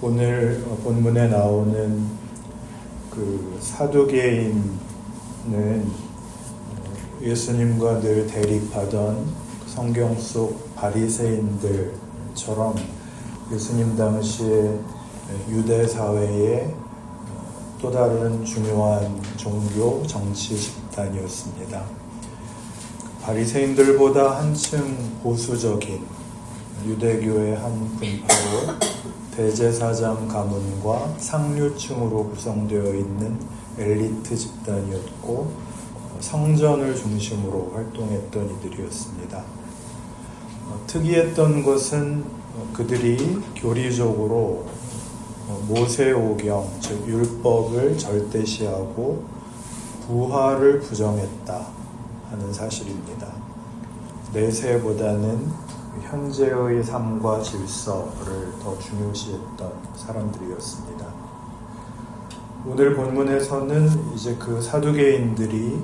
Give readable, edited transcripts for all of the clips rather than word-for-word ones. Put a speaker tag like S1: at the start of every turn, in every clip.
S1: 오늘 본문에 나오는 그 사두개인은 예수님과 늘 대립하던 성경 속 바리새인들처럼 예수님 당시에 유대 사회의 또 다른 중요한 종교 정치 집단이었습니다. 바리새인들보다 한층 보수적인 유대교의 한 분파로 대제사장 가문과 상류층으로 구성되어 있는 엘리트 집단이었고 성전을 중심으로 활동했던 이들이었습니다. 특이했던 것은 그들이 교리적으로 모세오경, 즉 율법을 절대시하고 부활을 부정했다 하는 사실입니다. 내세보다는 현재의 삶과 질서를 더 중요시했던 사람들이었습니다. 오늘 본문에서는 이제 그 사두개인들이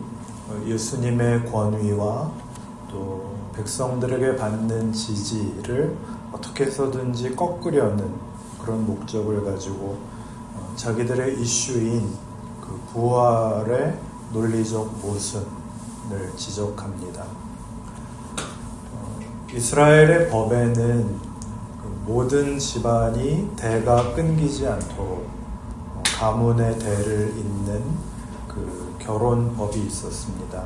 S1: 예수님의 권위와 또 백성들에게 받는 지지를 어떻게 해서든지 꺾으려는 그런 목적을 가지고 자기들의 이슈인 그 부활의 논리적 모순을 지적합니다. 이스라엘의 법에는 모든 집안이 대가 끊기지 않도록 가문의 대를 잇는 그 결혼법이 있었습니다.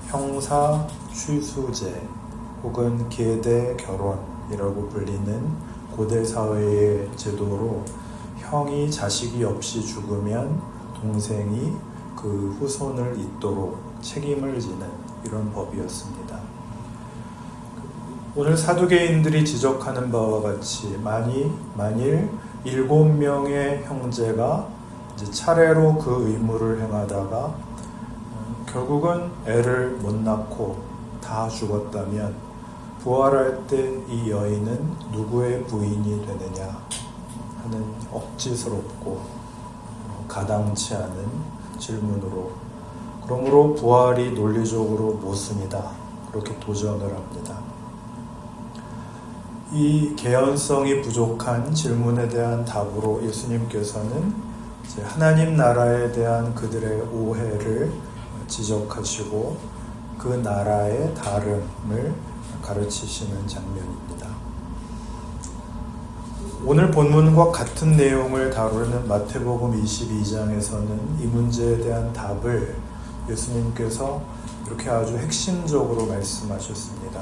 S1: 형사 취수제 혹은 계대 결혼이라고 불리는 고대 사회의 제도로 형이 자식이 없이 죽으면 동생이 그 후손을 잇도록 책임을 지는 이런 법이었습니다. 오늘 사두개인들이 지적하는 바와 같이 만일 7명의 형제가 이제 차례로 그 의무를 행하다가 결국은 애를 못 낳고 다 죽었다면 부활할 때 이 여인은 누구의 부인이 되느냐 하는 억지스럽고 가당치 않은 질문으로, 그러므로 부활이 논리적으로 모순이다 그렇게 도전을 합니다. 이 개연성이 부족한 질문에 대한 답으로 예수님께서는 이제 하나님 나라에 대한 그들의 오해를 지적하시고 그 나라의 다름을 가르치시는 장면입니다. 오늘 본문과 같은 내용을 다루는 마태복음 22장에서는 이 문제에 대한 답을 예수님께서 이렇게 아주 핵심적으로 말씀하셨습니다.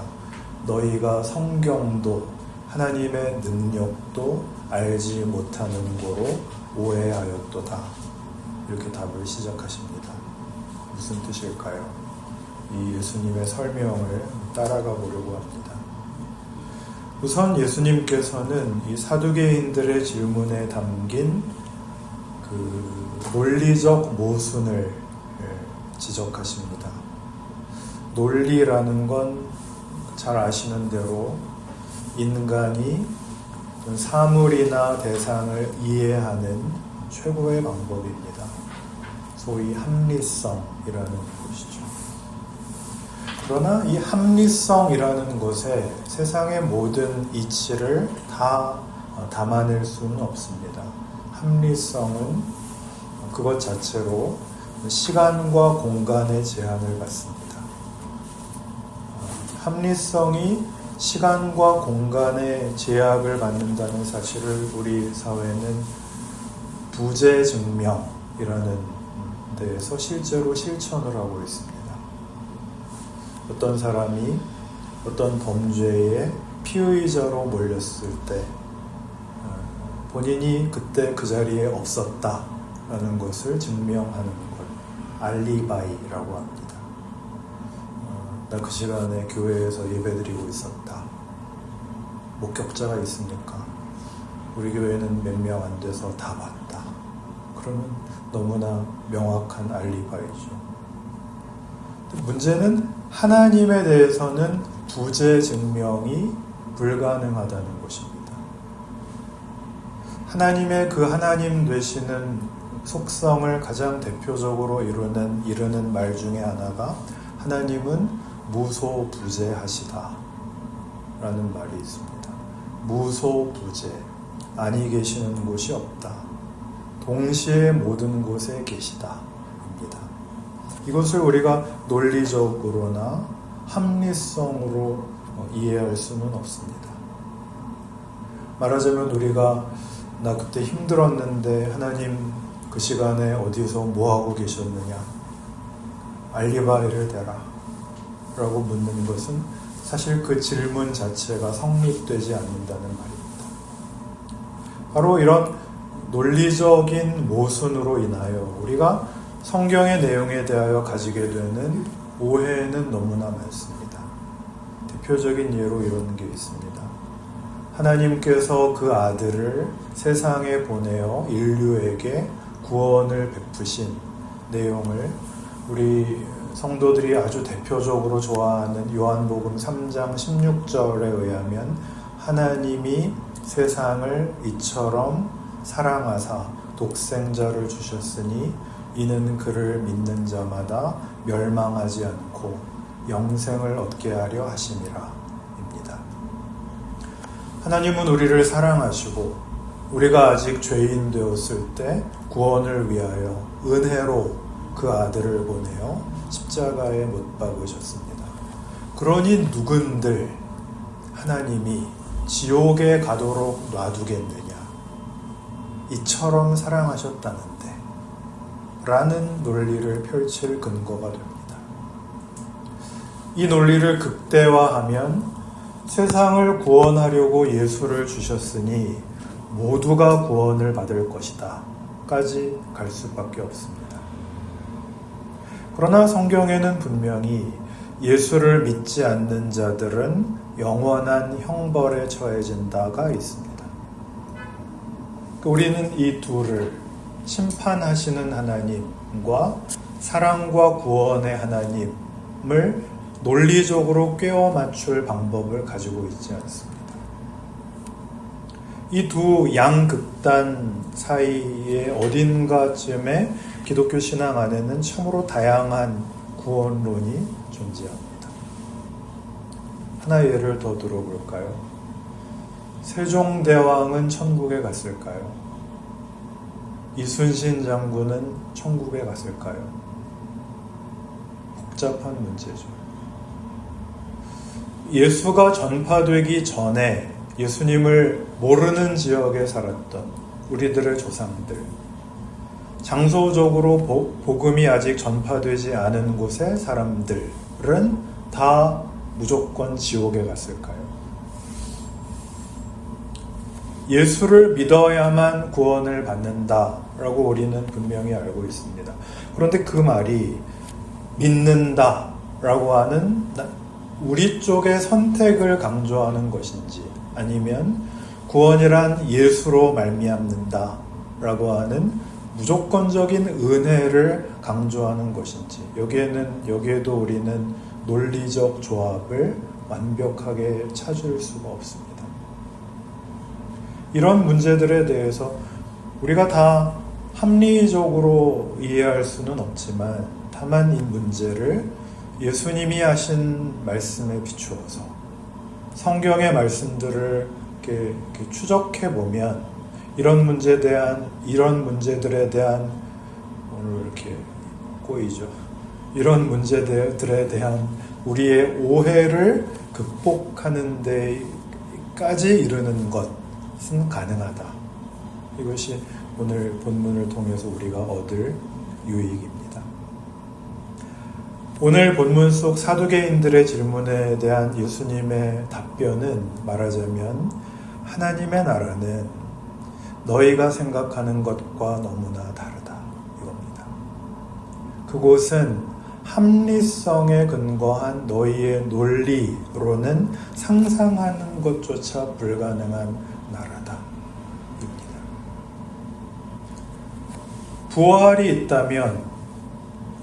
S1: 너희가 성경도 하나님의 능력도 알지 못하는 고로 오해하였도다. 이렇게 답을 시작하십니다. 무슨 뜻일까요? 이 예수님의 설명을 따라가 보려고 합니다. 우선 예수님께서는 이 사두개인들의 질문에 담긴 그 논리적 모순을 지적하십니다. 논리라는 건 잘 아시는 대로 인간이 사물이나 대상을 이해하는 최고의 방법입니다. 소위 합리성이라는 것이죠. 그러나 이 합리성이라는 것에 세상의 모든 이치를 다 담아낼 수는 없습니다. 합리성은 그것 자체로 시간과 공간의 제한을 받습니다. 합리성이 시간과 공간의 제약을 받는다는 사실을 우리 사회는 부재증명이라는 데에서 실제로 실천을 하고 있습니다. 어떤 사람이 어떤 범죄의 피의자로 몰렸을 때 본인이 그때 그 자리에 없었다라는 것을 증명하는 것, 알리바이라고 합니다. 나 그 시간에 교회에서 예배드리고 있었다. 목격자가 있습니까? 우리 교회는 몇 명 안 돼서 다 봤다. 그러면 너무나 명확한 알리바이죠. 문제는 하나님에 대해서는 부재 증명이 불가능하다는 것입니다. 하나님의 그 하나님 되시는 속성을 가장 대표적으로 이루는 말 중에 하나가 하나님은 무소부재하시다 라는 말이 있습니다. 무소부재, 아니 계시는 곳이 없다. 동시에 모든 곳에 계시다. 입니다. 이것을 우리가 논리적으로나 합리성으로 이해할 수는 없습니다. 말하자면 우리가 나 그때 힘들었는데 하나님 그 시간에 어디서 뭐하고 계셨느냐? 알리바이를 대라 라고 묻는 것은 사실 그 질문 자체가 성립되지 않는다는 말입니다. 바로 이런 논리적인 모순으로 인하여 우리가 성경의 내용에 대하여 가지게 되는 오해는 너무나 많습니다. 대표적인 예로 이런 게 있습니다. 하나님께서 그 아들을 세상에 보내어 인류에게 구원을 베푸신 내용을 우리 성도들이 아주 대표적으로 좋아하는 요한복음 3장 16절에 의하면 하나님이 세상을 이처럼 사랑하사 독생자를 주셨으니 이는 그를 믿는 자마다 멸망하지 않고 영생을 얻게 하려 하심이라 입니다. 하나님은 우리를 사랑하시고 우리가 아직 죄인 되었을 때 구원을 위하여 은혜로 그 아들을 보내어 십자가에 못 박으셨습니다. 그러니 누군들 하나님이 지옥에 가도록 놔두겠느냐? 이처럼 사랑하셨다는데 라는 논리를 펼칠 근거가 됩니다. 이 논리를 극대화하면 세상을 구원하려고 예수를 주셨으니 모두가 구원을 받을 것이다 까지 갈 수밖에 없습니다. 그러나 성경에는 분명히 예수를 믿지 않는 자들은 영원한 형벌에 처해진다가 있습니다. 우리는 이 둘을 심판하시는 하나님과 사랑과 구원의 하나님을 논리적으로 꿰어 맞출 방법을 가지고 있지 않습니다. 이 두 양극단 사이의 어딘가쯤에 기독교 신앙 안에는 참으로 다양한 구원론이 존재합니다. 하나의 예를 더 들어볼까요? 세종대왕은 천국에 갔을까요? 이순신 장군은 천국에 갔을까요? 복잡한 문제죠. 예수가 전파되기 전에 예수님을 모르는 지역에 살았던 우리들의 조상들, 장소적으로 복음이 아직 전파되지 않은 곳의 사람들은 다 무조건 지옥에 갔을까요? 예수를 믿어야만 구원을 받는다라고 우리는 분명히 알고 있습니다. 그런데 그 말이 믿는다라고 하는 우리 쪽의 선택을 강조하는 것인지 아니면 구원이란 예수로 말미암는다라고 하는 무조건적인 은혜를 강조하는 것인지 여기에도 우리는 논리적 조합을 완벽하게 찾을 수가 없습니다. 이런 문제들에 대해서 우리가 다 합리적으로 이해할 수는 없지만 다만 이 문제를 예수님이 하신 말씀에 비추어서 성경의 말씀들을 이렇게 추적해 보면 이런 문제들에 대한 오늘 이렇게 꼬이죠. 이런 문제들에 대한 우리의 오해를 극복하는 데까지 이르는 것은 가능하다. 이것이 오늘 본문을 통해서 우리가 얻을 유익입니다. 오늘 본문 속 사두개인들의 질문에 대한 예수님의 답변은 말하자면 하나님의 나라는 너희가 생각하는 것과 너무나 다르다 이겁니다. 그곳은 합리성에 근거한 너희의 논리로는 상상하는 것조차 불가능한 나라다 입니다. 부활이 있다면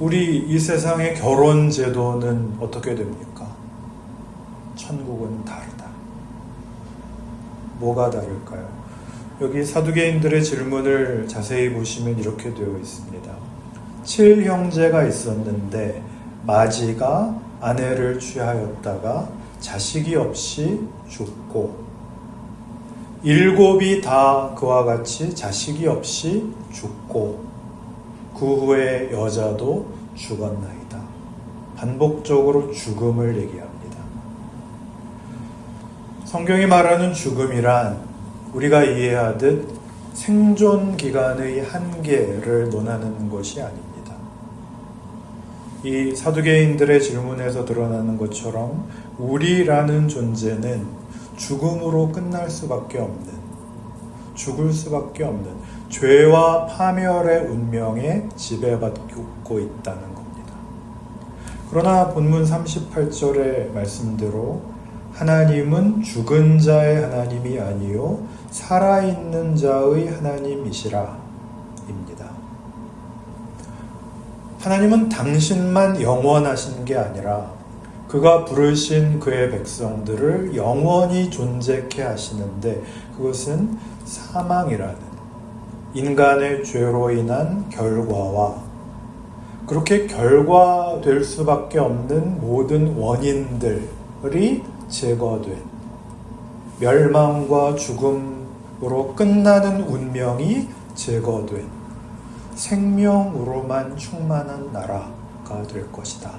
S1: 우리 이 세상의 결혼 제도는 어떻게 됩니까? 천국은 다르다. 뭐가 다를까요? 여기 사두개인들의 질문을 자세히 보시면 이렇게 되어 있습니다. 7형제가 있었는데 마지가 아내를 취하였다가 자식이 없이 죽고 일곱이 다 그와 같이 자식이 없이 죽고 그 후에 여자도 죽었나이다. 반복적으로 죽음을 얘기합니다. 성경이 말하는 죽음이란 우리가 이해하듯 생존 기간의 한계를 논하는 것이 아닙니다. 이 사두개인들의 질문에서 드러나는 것처럼 우리라는 존재는 죽음으로 끝날 수밖에 없는, 죽을 수밖에 없는 죄와 파멸의 운명에 지배받고 있다는 겁니다. 그러나 본문 38절의 말씀대로 하나님은 죽은 자의 하나님이 아니요 살아있는 자의 하나님이시라 입니다. 하나님은 당신만 영원하신 게 아니라 그가 부르신 그의 백성들을 영원히 존재케 하시는데 그것은 사망이라는 인간의 죄로 인한 결과와 그렇게 결과될 수밖에 없는 모든 원인들이 제거된 멸망과 죽음으로 끝나는 운명이 제거된 생명으로만 충만한 나라가 될 것이다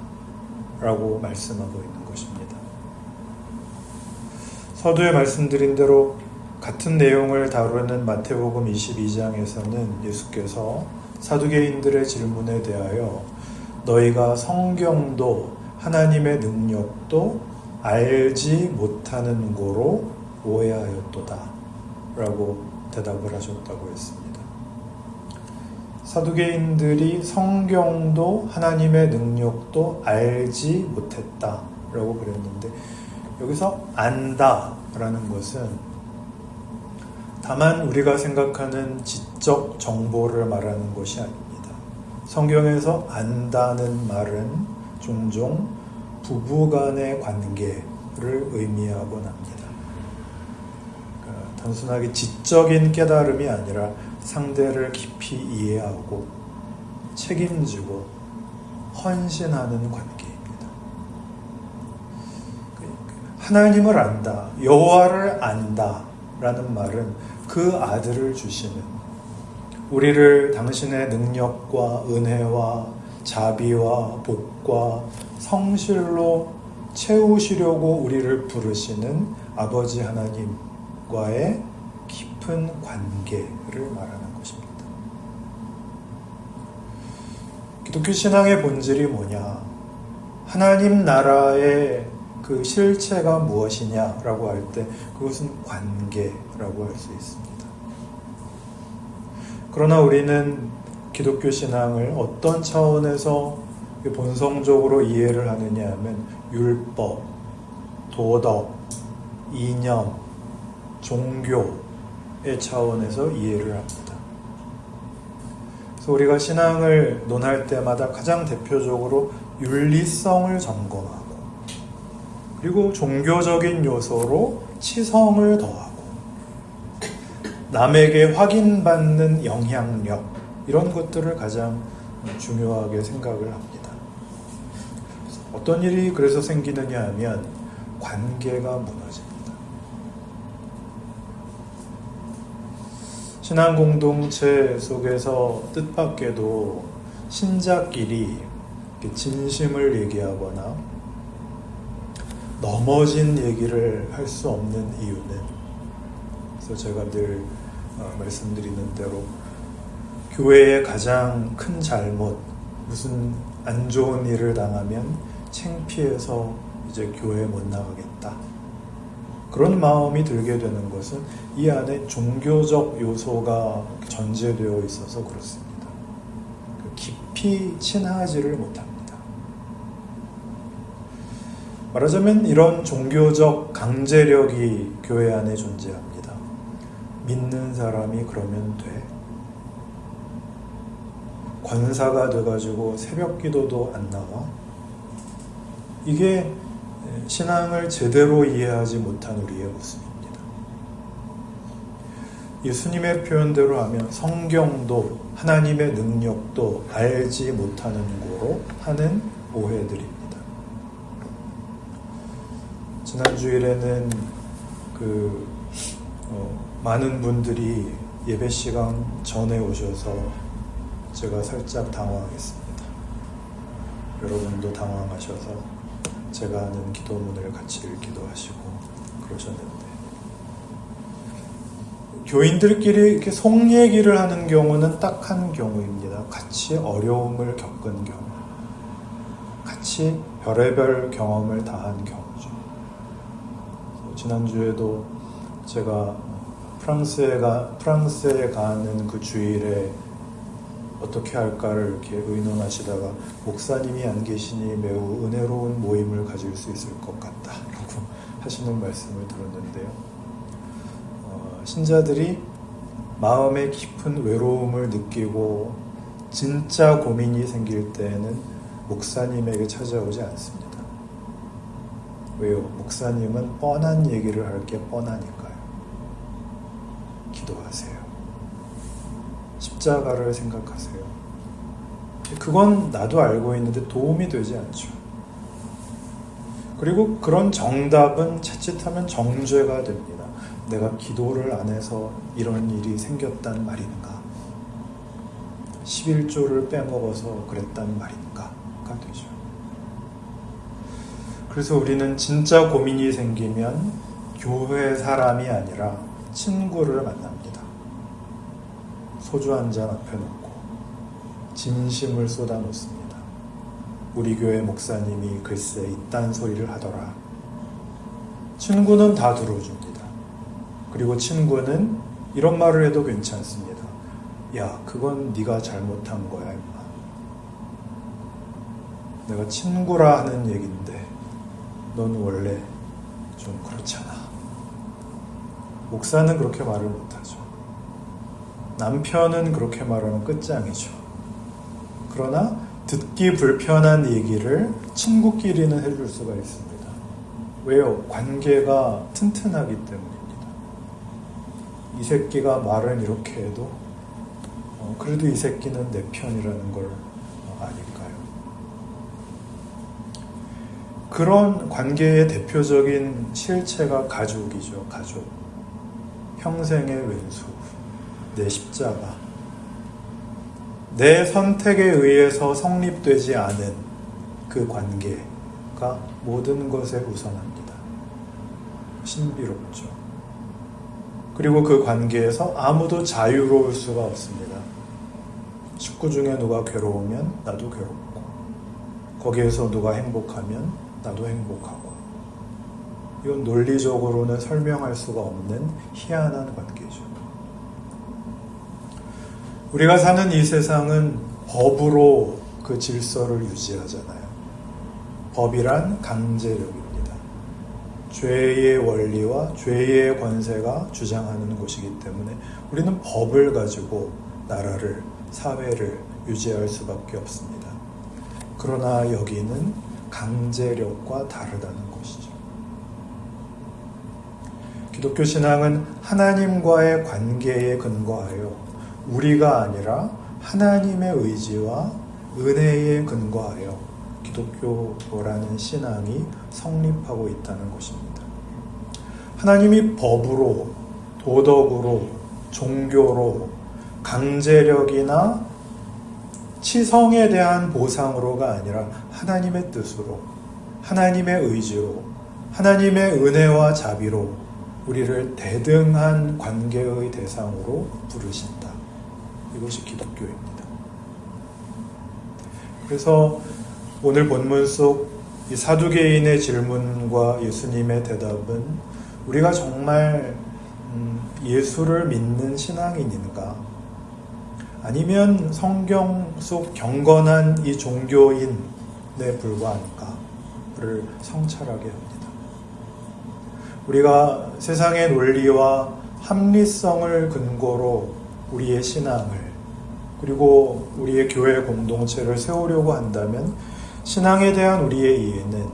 S1: 라고 말씀하고 있는 것입니다. 서두에 말씀드린 대로 같은 내용을 다루는 마태복음 22장에서는 예수께서 사두개인들의 질문에 대하여 너희가 성경도 하나님의 능력도 알지 못하는 고로 오해하였도다 라고 대답을 하셨다고 했습니다. 사두개인들이 성경도 하나님의 능력도 알지 못했다 라고 그랬는데 여기서 안다 라는 것은 다만 우리가 생각하는 지적 정보를 말하는 것이 아닙니다. 성경에서 안다는 말은 종종 부부간의 관계를 의미하곤 합니다. 그러니까 단순하게 지적인 깨달음이 아니라 상대를 깊이 이해하고 책임지고 헌신하는 관계입니다. 하나님을 안다, 여호와를 안다 라는 말은 그 아들을 주시는 우리를 당신의 능력과 은혜와 자비와 복과 성실로 채우시려고 우리를 부르시는 아버지 하나님과의 깊은 관계를 말하는 것입니다. 기독교 신앙의 본질이 뭐냐? 하나님 나라의 그 실체가 무엇이냐라고 할 때 그것은 관계라고 할 수 있습니다. 그러나 우리는 기독교 신앙을 어떤 차원에서 본성적으로 이해를 하느냐 하면 율법, 도덕, 이념, 종교의 차원에서 이해를 합니다. 그래서 우리가 신앙을 논할 때마다 가장 대표적으로 윤리성을 점검하고 그리고 종교적인 요소로 치성을 더하고 남에게 확인받는 영향력 이런 것들을 가장 중요하게 생각을 합니다. 어떤 일이 그래서 생기느냐 하면 관계가 무너집니다. 신앙 공동체 속에서 뜻밖에도 신자끼리 진심을 얘기하거나 넘어진 얘기를 할 수 없는 이유는 그래서 제가 늘 말씀드리는 대로 교회의 가장 큰 잘못 무슨 안 좋은 일을 당하면 창피해서 이제 교회 못 나가겠다 그런 마음이 들게 되는 것은 이 안에 종교적 요소가 전제되어 있어서 그렇습니다. 깊이 친하지를 못합니다. 말하자면 이런 종교적 강제력이 교회 안에 존재합니다. 믿는 사람이 그러면 돼. 권사가 돼가지고 새벽 기도도 안 나와. 이게 신앙을 제대로 이해하지 못한 우리의 모습입니다. 예수님의 표현대로 하면 성경도 하나님의 능력도 알지 못하는 고로 하는 오해들입니다. 지난 주일에는 많은 분들이 예배 시간 전에 오셔서 제가 살짝 당황했습니다. 여러분도 당황하셔서 제가 하는 기도문을 같이 읽기도 하시고 그러셨는데, 교인들끼리 이렇게 속 얘기를 하는 경우는 딱 한 경우입니다. 같이 어려움을 겪은 경우, 같이 별의별 경험을 다 한 경우죠. 지난주에도 제가 프랑스에 가는 그 주일에 어떻게 할까를 이렇게 의논하시다가 목사님이 안 계시니 매우 은혜로운 모임을 가질 수 있을 것 같다라고 하시는 말씀을 들었는데요. 신자들이 마음의 깊은 외로움을 느끼고 진짜 고민이 생길 때에는 목사님에게 찾아오지 않습니다. 왜요? 목사님은 뻔한 얘기를 할 게 뻔하니까요. 기도하세요. 십자가를 생각하세요. 그건 나도 알고 있는데 도움이 되지 않죠. 그리고 그런 정답은 자칫하면 정죄가 됩니다. 내가 기도를 안 해서 이런 일이 생겼단 말인가? 11조를 빼먹어서 그랬단 말인가가 되죠. 그래서 우리는 진짜 고민이 생기면 교회 사람이 아니라 친구를 만납니다. 소주 한 잔 앞에 놓고 진심을 쏟아 놓습니다. 우리 교회 목사님이 글쎄 이딴 소리를 하더라. 친구는 다 들어줍니다. 그리고 친구는 이런 말을 해도 괜찮습니다. 야, 그건 네가 잘못한 거야, 임마. 내가 친구라 하는 얘긴데 넌 원래 좀 그렇잖아. 목사는 그렇게 말을 못하죠. 남편은 그렇게 말하면 끝장이죠. 그러나 듣기 불편한 얘기를 친구끼리는 해줄 수가 있습니다. 왜요? 관계가 튼튼하기 때문입니다. 이 새끼가 말은 이렇게 해도 그래도 이 새끼는 내 편이라는 걸 아니까요. 그런 관계의 대표적인 실체가 가족이죠. 가족. 평생의 왼수, 내 십자가. 내 선택에 의해서 성립되지 않은 그 관계가 모든 것에 우선합니다. 신비롭죠. 그리고 그 관계에서 아무도 자유로울 수가 없습니다. 식구 중에 누가 괴로우면 나도 괴롭고, 거기에서 누가 행복하면 나도 행복하고, 이건 논리적으로는 설명할 수가 없는 희한한 관계죠. 우리가 사는 이 세상은 법으로 그 질서를 유지하잖아요. 법이란 강제력입니다. 죄의 원리와 죄의 권세가 주장하는 곳이기 때문에 우리는 법을 가지고 나라를, 사회를 유지할 수밖에 없습니다. 그러나 여기는 강제력과 다르다는 것이죠. 기독교 신앙은 하나님과의 관계에 근거하여 우리가 아니라 하나님의 의지와 은혜에 근거하여 기독교라는 신앙이 성립하고 있다는 것입니다. 하나님이 법으로, 도덕으로, 종교로, 강제력이나 치성에 대한 보상으로가 아니라 하나님의 뜻으로, 하나님의 의지로, 하나님의 은혜와 자비로 우리를 대등한 관계의 대상으로 부르신다. 이것이 기독교입니다. 그래서 오늘 본문 속 이 사두개인의 질문과 예수님의 대답은 우리가 정말 예수를 믿는 신앙인인가? 아니면 성경 속 경건한 이 종교인에 불과한가를 성찰하게 합니다. 우리가 세상의 논리와 합리성을 근거로 우리의 신앙을, 그리고 우리의 교회 공동체를 세우려고 한다면 신앙에 대한 우리의 이해는,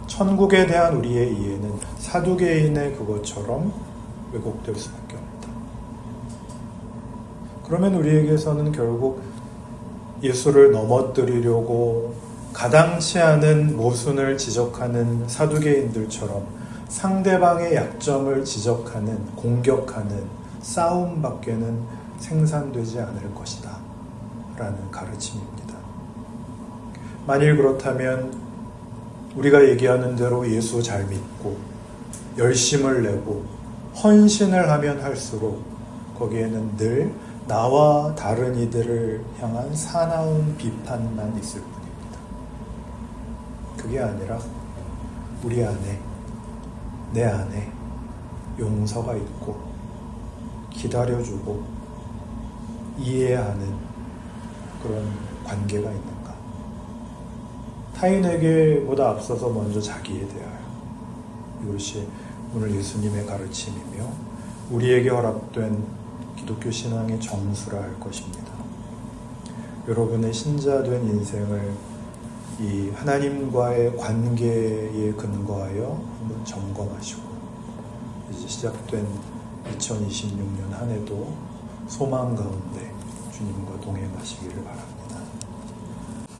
S1: 천국에 대한 우리의 이해는 사두개인의 그것처럼 왜곡될 수밖에 없다. 그러면 우리에게서는 결국 예수를 넘어뜨리려고 가당치 않은 모순을 지적하는 사두개인들처럼 상대방의 약점을 지적하는, 공격하는 싸움밖에는 생산되지 않을 것이다 라는 가르침입니다. 만일 그렇다면 우리가 얘기하는 대로 예수 잘 믿고 열심을 내고 헌신을 하면 할수록 거기에는 늘 나와 다른 이들을 향한 사나운 비판만 있을 뿐입니다. 그게 아니라 우리 안에, 내 안에 용서가 있고 기다려주고 이해하는 그런 관계가 있는가? 타인에게보다 앞서서 먼저 자기에 대하여. 이것이 오늘 예수님의 가르침이며 우리에게 허락된 기독교 신앙의 정수라 할 것입니다. 여러분의 신자된 인생을 이 하나님과의 관계에 근거하여 한번 점검하시고 이제 시작된 2026년 한 해도 소망 가운데 주님과 동행하시기를 바랍니다.